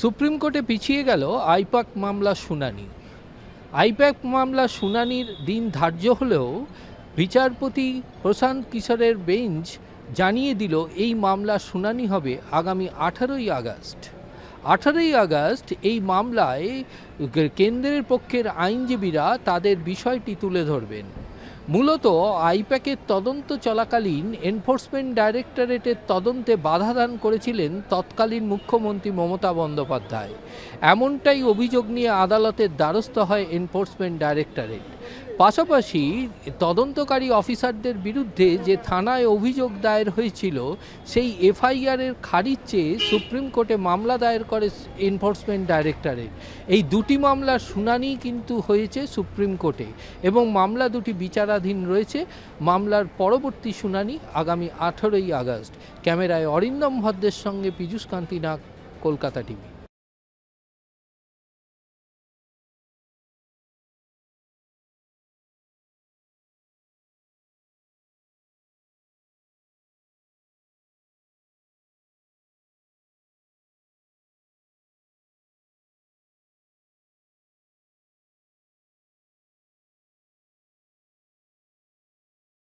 Supreme কোর্টে পিছিয়ে গেল আইপ্যাক মামলার শুনানি। আইপ্যাক মামলার শুনানির দিন ধার্য হলেও বিচারপতি প্রশান্ত কিশোরের বেঞ্চ জানিয়ে দিল এই মামলার শুনানি হবে আগামী 18ই আগস্ট। 18ই আগস্ট এই মামলায় কেন্দ্রের পক্ষের আইনজীবীরা তাদের বিষয়টি তুলে ধরবেন। মূলত আইপ্যাকের তদন্ত চলাকালীন এনফোর্সমেন্ট ডাইরেক্টরেটের তদন্তে বাধা দান করেছিলেন তৎকালীন মুখ্যমন্ত্রী মমতা বন্দ্যোপাধ্যায়। এমনটাই অভিযোগ নিয়ে আদালতের দ্বারস্থ হয় এনফোর্সমেন্ট ডাইরেক্টরেট। পাশাপাশি তদন্তকারী অফিসারদের বিরুদ্ধে যে থানায় অভিযোগ দায়ের হয়েছিল সেই এফআইআরের খারিজ চেয়ে সুপ্রিম কোর্টে মামলা দায়ের করে এনফোর্সমেন্ট ডাইরেক্টরেট। এই দুটি মামলার শুনানি কিন্তু হয়েছে সুপ্রিম কোর্টে এবং মামলা দুটি বিচারাধীন রয়েছে। মামলার পরবর্তী শুনানি আগামী 18ই আগস্ট। ক্যামেরায় অরিন্দম ভদ্রের সঙ্গে পীযূষ কান্তি নাগ, কলকাতা টিভি।